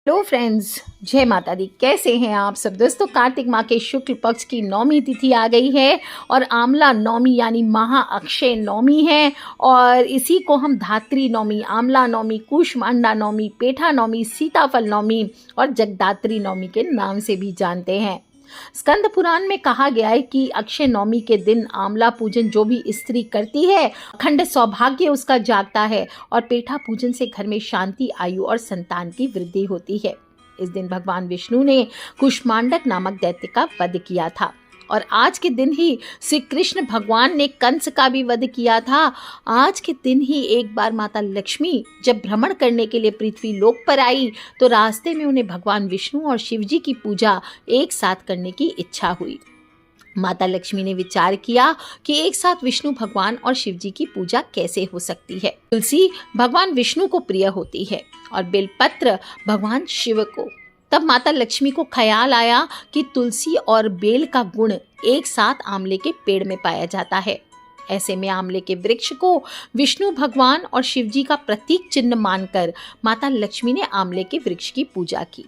Hello friends, जय माता दी। कैसे हैं आप सब दोस्तों। कार्तिक माह के शुक्ल पक्ष की नौमी तिथि आ गई है और आमला नौमी यानी महा अक्षय नौमी है और इसी को हम धात्री नौमी, आमला नौमी, कूष्मांडा नौमी, पेठा नौमी, सीताफल नौमी और जगदात्री नौमी के नाम से भी जानते हैं। स्कंद पुराण में कहा गया है कि अक्षय नौमी के दिन आमला पूजन जो भी स्त्री करती है अखंड सौभाग्य उसका जागता है और पेठा पूजन से घर में शांति, आयु और संतान की वृद्धि होती है। इस दिन भगवान विष्णु ने कुष्मांडक नामक दैत्य का वध किया था और आज के दिन ही श्री कृष्ण भगवान ने कंस का भी वध किया था। आज के दिन ही एक बार माता लक्ष्मी जब भ्रमण करने के लिए पृथ्वी लोक पर आई तो रास्ते में उन्हें भगवान विष्णु और शिव जी की पूजा एक साथ करने की इच्छा हुई। माता लक्ष्मी ने विचार किया कि एक साथ विष्णु भगवान और शिव जी की पूजा कैसे हो सकती है। तुलसी भगवान विष्णु को प्रिय होती है और बेलपत्र भगवान शिव को। तब माता लक्ष्मी को ख्याल आया कि तुलसी और बेल का गुण एक साथ आंवले के पेड़ में पाया जाता है। ऐसे में आंवले के वृक्ष को विष्णु भगवान और शिव जी का प्रतीक चिन्ह मानकर माता लक्ष्मी ने आंवले के वृक्ष की पूजा की।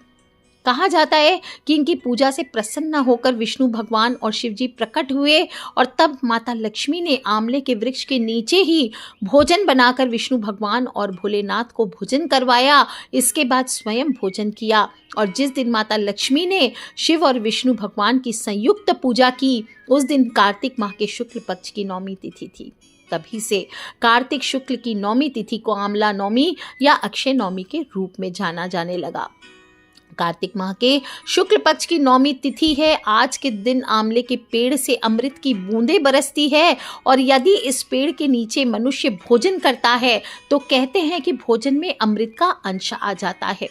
कहा जाता है कि इनकी पूजा से प्रसन्न होकर विष्णु भगवान और शिव जी प्रकट हुए और तब माता लक्ष्मी ने आंवले के वृक्ष के नीचे ही भोजन बनाकर विष्णु भगवान और भोलेनाथ को भोजन करवाया। इसके बाद स्वयं भोजन किया और जिस दिन माता लक्ष्मी ने शिव और विष्णु भगवान की संयुक्त पूजा की उस दिन कार्तिक माह के शुक्ल पक्ष की नौमी तिथि थी। तभी से कार्तिक शुक्ल की नौमी तिथि को आमला नौमी या अक्षय नौमी के रूप में जाना जाने लगा। कार्तिक माह के शुक्ल पक्ष की नौमी तिथि है। आज के दिन आंवले के पेड़ से अमृत की बूंदें बरसती है और यदि इस पेड़ के नीचे मनुष्य भोजन करता है तो कहते हैं कि भोजन में अमृत का अंश आ जाता है,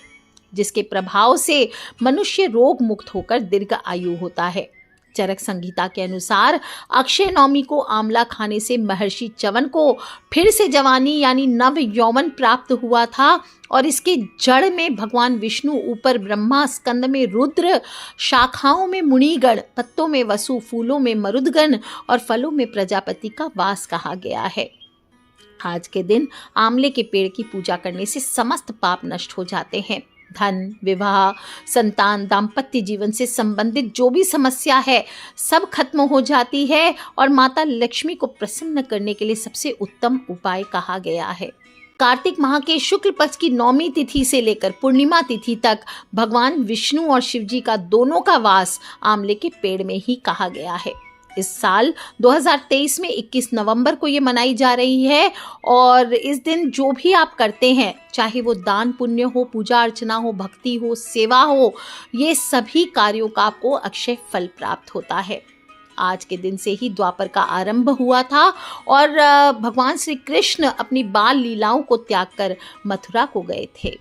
जिसके प्रभाव से मनुष्य रोग मुक्त होकर दीर्घ आयु होता है। चरक संहिता के अनुसार अक्षय नौमी को आंवला खाने से महर्षि च्यवन को फिर से जवानी यानी नव यौवन प्राप्त हुआ था और इसके जड़ में भगवान विष्णु, ऊपर ब्रह्मा, स्कंद में रुद्र, शाखाओं में मुनिगण, पत्तों में वसु, फूलों में मरुदगण और फलों में प्रजापति का वास कहा गया है। आज के दिन आंवले के पेड़ की पूजा करने से समस्त पाप नष्ट हो जाते हैं। धन, विवाह, संतान, दाम्पत्य जीवन से संबंधित जो भी समस्या है सब खत्म हो जाती है और माता लक्ष्मी को प्रसन्न करने के लिए सबसे उत्तम उपाय कहा गया है। कार्तिक माह के शुक्ल पक्ष की नौमी तिथि से लेकर पूर्णिमा तिथि तक भगवान विष्णु और शिव जी का दोनों का वास आंवले के पेड़ में ही कहा गया है। इस साल 2023 में 21 नवंबर को ये मनाई जा रही है और इस दिन जो भी आप करते हैं, चाहे वो दान पुण्य हो, पूजा अर्चना हो, भक्ति हो, सेवा हो, ये सभी कार्यों का आपको अक्षय फल प्राप्त होता है। आज के दिन से ही द्वापर का आरंभ हुआ था और भगवान श्री कृष्ण अपनी बाल लीलाओं को त्याग कर मथुरा को गए थे।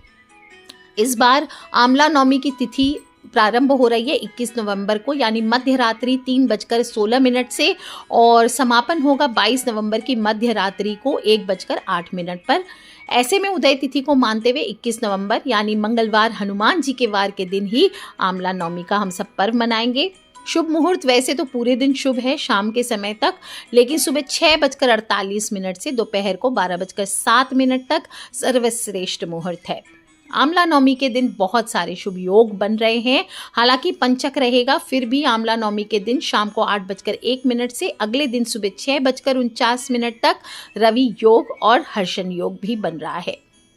इस बार आमला नौमी की तिथि प्रारंभ हो रही है 21 नवंबर को यानी मध्य रात्रि 3:16 से और समापन होगा 22 नवंबर की मध्य रात्रि को 1:08 पर। ऐसे में उदय तिथि को मानते हुए 21 नवंबर यानी मंगलवार हनुमान जी के वार के दिन ही आमला नौमी का हम सब पर्व मनाएंगे। शुभ मुहूर्त वैसे तो पूरे दिन शुभ है शाम के समय तक, लेकिन सुबह 6:48 से दोपहर को 12:07 तक सर्वश्रेष्ठ मुहूर्त है। आमला नौमी के दिन बहुत सारे शुभ योग बन रहे हैं। हालांकि पंचक रहेगा, फिर भी आमला नौमी के दिन शाम को 8:01 से अगले दिन सुबह 6:49 तक रवि योग और हर्षण योग भी बन रहा है।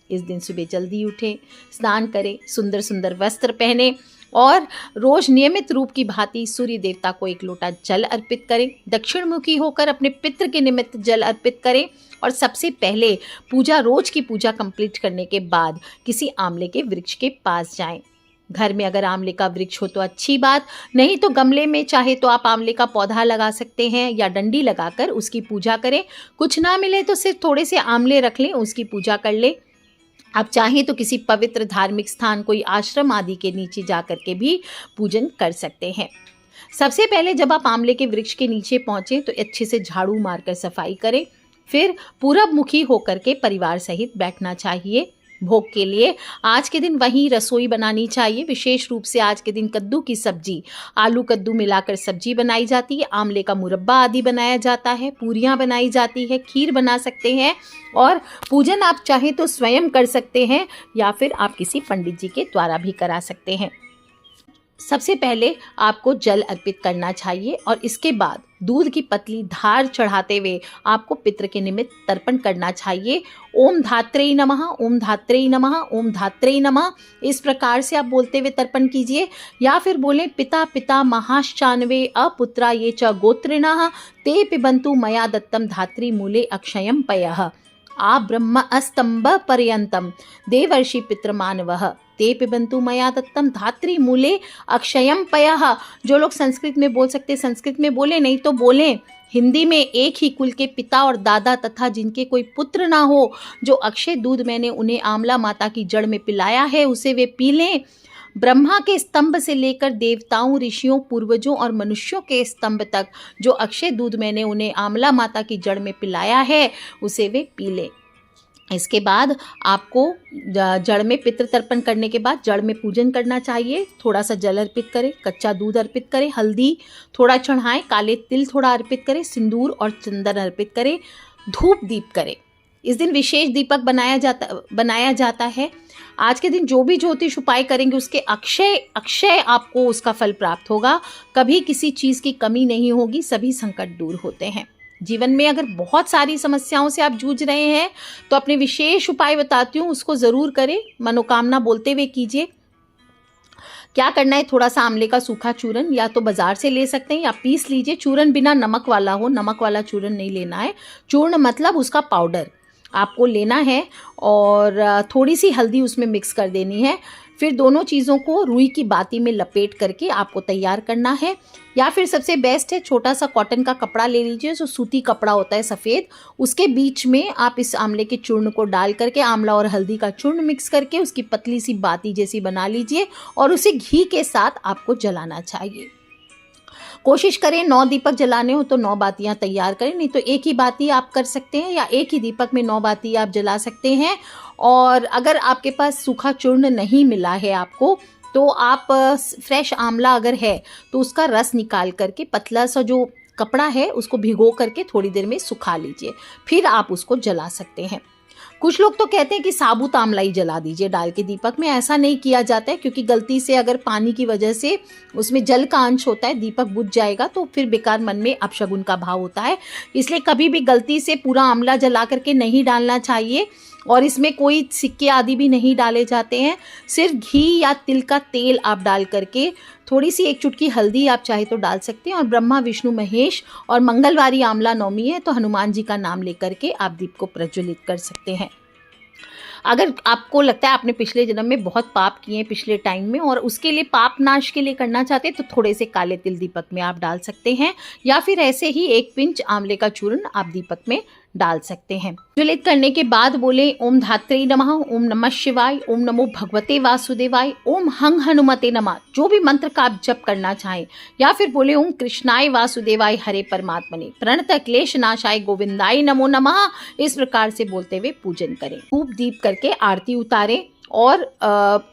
इस दिन सुबह जल्दी उठें, स्नान करें, सुंदर सुंदर वस्त्र पहने और रोज नियमित रूप की भांति सूर्य देवता को 1 लोटा जल अर्पित करें। दक्षिण मुखी होकर अपने पितृ के निमित्त जल अर्पित करें और सबसे पहले रोज की पूजा कंप्लीट करने के बाद किसी आंवले के वृक्ष के पास जाएं। घर में अगर आंवले का वृक्ष हो तो अच्छी बात, नहीं तो गमले में चाहे तो आप आंवले का पौधा लगा सकते हैं या डंडी लगाकर उसकी पूजा करें। कुछ ना मिले तो सिर्फ थोड़े से आंवले रख लें, उसकी पूजा कर लें। आप चाहें तो किसी पवित्र धार्मिक स्थान, कोई आश्रम आदि के नीचे जाकर के भी पूजन कर सकते हैं। सबसे पहले जब आप आंवले के वृक्ष के नीचे पहुंचे तो अच्छे से झाड़ू मारकर सफाई करें। फिर पूरब मुखी होकर के परिवार सहित बैठना चाहिए। भोग के लिए। आज के दिन वहीं रसोई बनानी चाहिए। विशेष रूप से आज के दिन कद्दू की सब्जी, आलू कद्दू मिलाकर सब्जी बनाई जाती है, आंवले का मुरब्बा आदि बनाया जाता है, पूरियां बनाई जाती है, खीर बना सकते हैं और पूजन आप चाहें तो स्वयं कर सकते हैं या फिर आप किसी पंडित जी के द्वारा भी करा सकते हैं। सबसे पहले आपको जल अर्पित करना चाहिए और इसके बाद दूध की पतली धार चढ़ाते हुए आपको पितृ के निमित्त तर्पण करना चाहिए। ओम धात्रेय नमः, ओम धात्रेय नमः, ओम धात्रेय नमः, इस प्रकार से आप बोलते हुए तर्पण कीजिए। या फिर बोलें पिता पिता महाश्चान्वे अपुत्रा ये च गोत्रिणः ते पिबन्तु मया दत्तम धात्री मूले अक्षयम पयः आ ब्रह्म स्तंभ पर्यंतम देवर्षि पितृमानवः ते पिबन्तु मया दत्तम धात्री मूले अक्षयम पयः। जो लोग संस्कृत में बोल सकते संस्कृत में बोले, नहीं तो बोलें हिंदी में। एक ही कुल के पिता और दादा तथा जिनके कोई पुत्र ना हो, जो अक्षय दूध मैंने उन्हें आंवला माता की जड़ में पिलाया है उसे वे पी लें। ब्रह्मा के स्तंभ से लेकर देवताओं, ऋषियों, पूर्वजों और मनुष्यों के स्तंभ तक जो अक्षय दूध मैंने उन्हें आंवला माता की जड़ में पिलाया है उसे वे पी लें। इसके बाद आपको जड़ में पितृ तर्पण करने के बाद जड़ में पूजन करना चाहिए। थोड़ा सा जल अर्पित करें, कच्चा दूध अर्पित करें, हल्दी थोड़ा चढ़ाएं, काले तिल थोड़ा अर्पित करें, सिंदूर और चंदन अर्पित करें, धूप दीप करें। इस दिन विशेष दीपक बनाया जाता है। आज के दिन जो भी ज्योतिष उपाय करेंगे उसके अक्षय आपको उसका फल प्राप्त होगा। कभी किसी चीज़ की कमी नहीं होगी, सभी संकट दूर होते हैं। जीवन में अगर बहुत सारी समस्याओं से आप जूझ रहे हैं तो अपने विशेष उपाय बताती हूँ, उसको ज़रूर करें, मनोकामना बोलते हुए कीजिए। क्या करना है, थोड़ा सा आंवले का सूखा चूरन या तो बाजार से ले सकते हैं या पीस लीजिए। चूरन बिना नमक वाला हो, नमक वाला चूरन नहीं लेना है। चूर्ण मतलब उसका पाउडर आपको लेना है और थोड़ी सी हल्दी उसमें मिक्स कर देनी है। फिर दोनों चीज़ों को रुई की बाती में लपेट करके आपको तैयार करना है। या फिर सबसे बेस्ट है छोटा सा कॉटन का कपड़ा ले लीजिए, जो सूती कपड़ा होता है सफ़ेद, उसके बीच में आप इस आंवले के चूर्ण को डाल करके, आंवला और हल्दी का चूर्ण मिक्स करके उसकी पतली सी बाती जैसी बना लीजिए और उसे घी के साथ आपको जलाना चाहिए। कोशिश करें 9 दीपक जलाने हो तो 9 बातियां तैयार करें, नहीं तो एक ही बाती आप कर सकते हैं या एक ही दीपक में 9 बाती आप जला सकते हैं। और अगर आपके पास सूखा चूर्ण नहीं मिला है आपको, तो आप फ्रेश आंवला अगर है तो उसका रस निकाल करके पतला सा जो कपड़ा है उसको भिगो करके थोड़ी देर में सुखा लीजिए, फिर आप उसको जला सकते हैं। कुछ लोग तो कहते हैं कि साबुत आंवला ही जला दीजिए डाल के दीपक में। ऐसा नहीं किया जाता है, क्योंकि गलती से अगर पानी की वजह से उसमें जल का अंश होता है, दीपक बुझ जाएगा तो फिर बेकार मन में अपशगुन का भाव होता है। इसलिए कभी भी गलती से पूरा आंवला जला करके नहीं डालना चाहिए और इसमें कोई सिक्के आदि भी नहीं डाले जाते हैं। सिर्फ घी या तिल का तेल आप डाल करके, थोड़ी सी 1 चुटकी हल्दी आप चाहे तो डाल सकते हैं और ब्रह्मा विष्णु महेश, और मंगलवारी आंवला नवमी है तो हनुमान जी का नाम लेकर के आप दीप को प्रज्वलित कर सकते हैं। अगर आपको लगता है आपने पिछले जन्म में बहुत पाप किए हैं पिछले टाइम में और उसके लिए पाप नाश के लिए करना चाहते हैं, तो थोड़े से काले तिल दीपक में आप डाल सकते हैं या फिर ऐसे ही 1 पिंच आंवले का चूर्ण आप दीपक में डाल सकते हैं। प्रज्वलित करने के बाद बोले ओम धात्रेय नमः, ओम नमः शिवाय, ओम नमो भगवते वासुदेवाय, ओम हंग हनुमते नमः, जो भी मंत्र का आप जप करना चाहें। या फिर बोले ओम कृष्णाय वासुदेवाय हरे परमात्मने प्रणत क्लेश नाशाय गोविंदाय नमो नमः। इस प्रकार से बोलते हुए पूजन करें, धूप दीप करके आरती उतारें और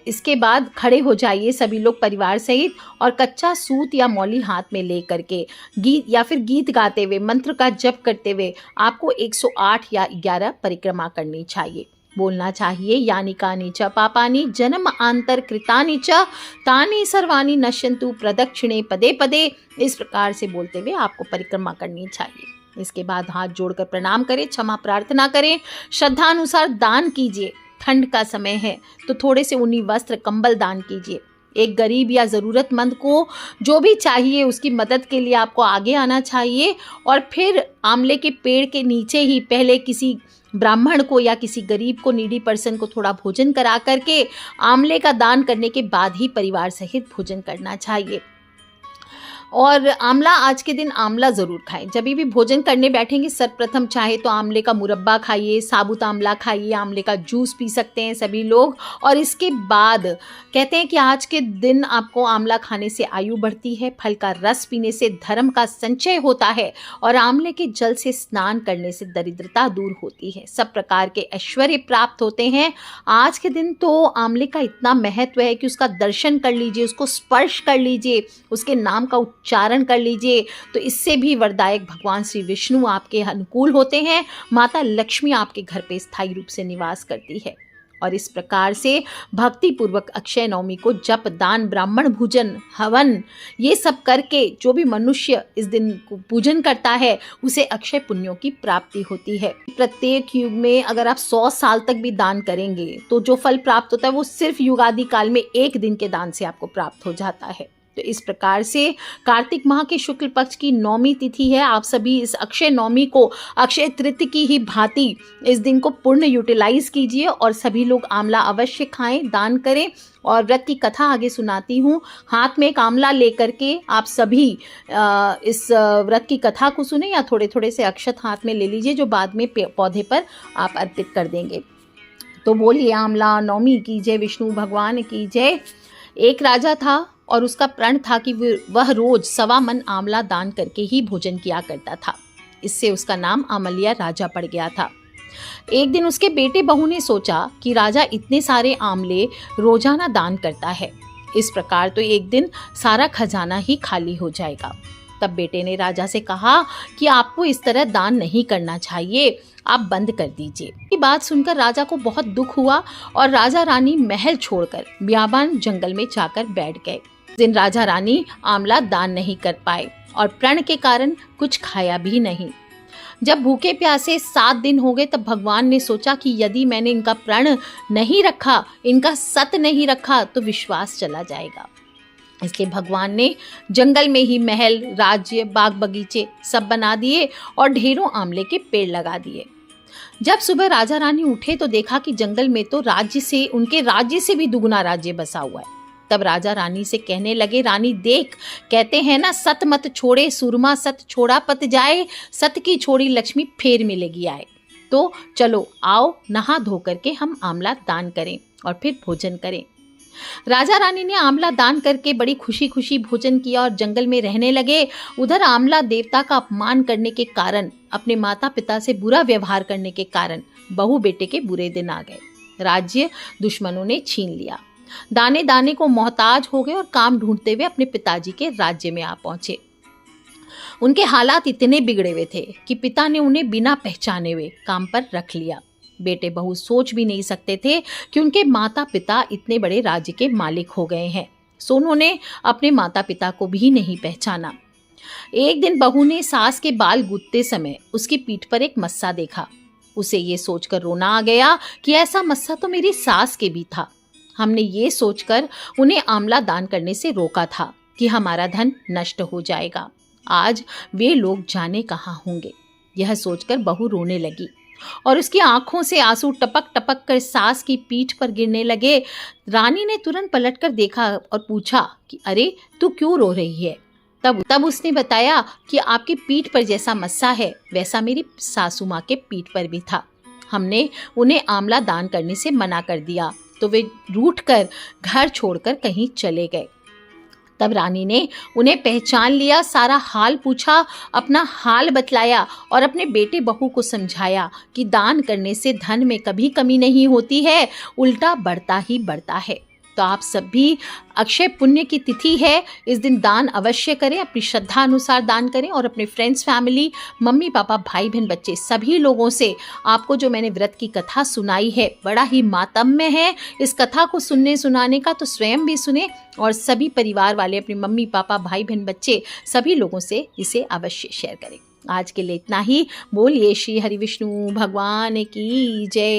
इसके बाद खड़े हो जाइए सभी लोग परिवार सहित और कच्चा सूत या मौली हाथ में ले करके गीत या फिर गीत गाते हुए, मंत्र का जप करते हुए आपको 108 या 11 परिक्रमा करनी चाहिए। बोलना चाहिए यानी कानि च पापानि जन्म आंतर कृतानि च तानि सर्वाणि नश्यन्तु प्रदक्षिणे पदे पदे। इस प्रकार से बोलते हुए आपको परिक्रमा करनी चाहिए। इसके बाद हाथ जोड़कर प्रणाम करें, क्षमा प्रार्थना करें, श्रद्धानुसार दान कीजिए। ठंड का समय है तो थोड़े से ऊनी वस्त्र कंबल दान कीजिए। एक गरीब या ज़रूरतमंद को जो भी चाहिए उसकी मदद के लिए आपको आगे आना चाहिए और फिर आंवले के पेड़ के नीचे ही पहले किसी ब्राह्मण को या किसी गरीब को, नीडी पर्सन को थोड़ा भोजन करा करके आंवले का दान करने के बाद ही परिवार सहित भोजन करना चाहिए। और आंवला, आज के दिन आंवला ज़रूर खाएं। जब भी भोजन करने बैठेंगे सर्वप्रथम चाहे तो आंवले का मुरब्बा खाइए, साबुत आंवला खाइए, आंवले का जूस पी सकते हैं सभी लोग। और इसके बाद कहते हैं कि आज के दिन आपको आंवला खाने से आयु बढ़ती है, फल का रस पीने से धर्म का संचय होता है और आंवले के जल से स्नान करने से दरिद्रता दूर होती है, सब प्रकार के ऐश्वर्य प्राप्त होते हैं। आज के दिन तो आंवले का इतना महत्व है कि उसका दर्शन कर लीजिए, उसको स्पर्श कर लीजिए, उसके नाम का उच्चारण कर लीजिए, तो इससे भी वरदायक भगवान श्री विष्णु आपके अनुकूल होते हैं। माता लक्ष्मी आपके घर पे स्थायी रूप से निवास करती है। और इस प्रकार से भक्ति पूर्वक अक्षय नवमी को जप, दान, ब्राह्मण भोजन, हवन, ये सब करके जो भी मनुष्य इस दिन को पूजन करता है उसे अक्षय पुण्यों की प्राप्ति होती है। प्रत्येक युग में अगर आप 100 साल तक भी दान करेंगे तो जो फल प्राप्त होता है वो सिर्फ युगादि काल में एक दिन के दान से आपको प्राप्त हो जाता है। तो इस प्रकार से कार्तिक माह के शुक्ल पक्ष की नौमी तिथि है। आप सभी इस अक्षय नौमी को अक्षय तृतीया की ही भांति इस दिन को पूर्ण यूटिलाइज कीजिए और सभी लोग आंवला अवश्य खाएं, दान करें। और व्रत की कथा आगे सुनाती हूँ। हाथ में एक आंवला लेकर के आप सभी इस व्रत की कथा को सुने या थोड़े थोड़े से अक्षत हाथ में ले लीजिए जो बाद में पौधे पर आप अर्पित कर देंगे। तो बोलिए आंवला नौमी की जय, विष्णु भगवान की जय। एक राजा था और उसका प्रण था कि वह रोज 1.25 मन आंवला दान करके ही भोजन किया करता था। इससे उसका नाम आमलिया राजा पड़ गया था। एक दिन उसके बेटे बहू ने सोचा कि राजा इतने सारे आंवले रोजाना दान करता है, इस प्रकार तो एक दिन सारा खजाना ही खाली हो जाएगा। तब बेटे ने राजा से कहा कि आपको इस तरह दान नहीं करना चाहिए, आप बंद कर दीजिए। ये बात सुनकर राजा को बहुत दुख हुआ और राजा रानी महल छोड़कर बियाबान जंगल में जाकर बैठ गए। दिन राजा रानी आंवला दान नहीं कर पाए और प्रण के कारण कुछ खाया भी नहीं। जब भूखे प्यासे 7 दिन हो गए तब भगवान ने सोचा कि यदि मैंने इनका प्रण नहीं रखा, इनका सत नहीं रखा तो विश्वास चला जाएगा। इसलिए भगवान ने जंगल में ही महल, राज्य, बाग बगीचे सब बना दिए और ढेरों आंवले के पेड़ लगा दिए। जब सुबह राजा रानी उठे तो देखा कि जंगल में तो उनके राज्य से भी दुगुना राज्य बसा हुआ है। तब राजा रानी से कहने लगे, रानी देख, कहते हैं ना, सत मत छोड़े सुरमा सत छोड़ा पत जाए, सत की छोड़ी लक्ष्मी फेर मिलेगी आए। तो चलो आओ नहा धो करके हम आंवला दान करें और फिर भोजन करें। राजा रानी ने आंवला दान करके बड़ी खुशी खुशी भोजन किया और जंगल में रहने लगे। उधर आंवला देवता का अपमान करने के कारण, अपने माता पिता से बुरा व्यवहार करने के कारण बहू बेटे के बुरे दिन आ गए। राज्य दुश्मनों ने छीन लिया। दाने दाने को मोहताज हो गए और काम ढूंढते हुए अपने पिताजी के राज्य में आ पहुंचे। उनके हालात इतने बिगड़े हुए थे कि पिता ने उन्हें बिना पहचाने हुए काम पर रख लिया। बेटे बहू सोच भी नहीं सकते थे कि उनके माता पिता इतने बड़े राज्य के मालिक हो गए हैं, सो उन्होंने अपने माता पिता को भी नहीं पहचाना। एक दिन बहू ने सास के बाल गूंथते समय उसकी पीठ पर एक मस्सा देखा। उसे ये सोचकर रोना आ गया कि ऐसा मस्सा तो मेरी सास के भी था। हमने ये सोचकर उन्हें आंवला दान करने से रोका था कि हमारा धन नष्ट हो जाएगा। आज वे लोग जाने कहाँ होंगे। यह सोचकर बहू रोने लगी और उसकी आंखों से आंसू टपक टपक कर सास की पीठ पर गिरने लगे। रानी ने तुरंत पलटकर देखा और पूछा कि अरे तू क्यों रो रही है। तब उसने बताया कि आपकी पीठ पर जैसा मस्सा है वैसा मेरी सासू माँ के पीठ पर भी था। हमने उन्हें आंवला दान करने से मना कर दिया तो वे रूठकर घर छोड़कर कहीं चले गए। तब रानी ने उन्हें पहचान लिया, सारा हाल पूछा, अपना हाल बतलाया और अपने बेटे बहू को समझाया कि दान करने से धन में कभी कमी नहीं होती है, उल्टा बढ़ता ही बढ़ता है। तो आप सभी, अक्षय पुण्य की तिथि है, इस दिन दान अवश्य करें, अपनी श्रद्धा अनुसार दान करें और अपने फ्रेंड्स, फैमिली, मम्मी पापा, भाई बहन, बच्चे सभी लोगों से आपको जो मैंने व्रत की कथा सुनाई है बड़ा ही मातम्य है। इस कथा को सुनने सुनाने का तो स्वयं भी सुने और सभी परिवार वाले, अपने मम्मी पापा, भाई बहन, बच्चे सभी लोगों से इसे अवश्य शेयर करें। आज के लिए इतना ही। बोलिए श्री हरि विष्णु भगवान की जय।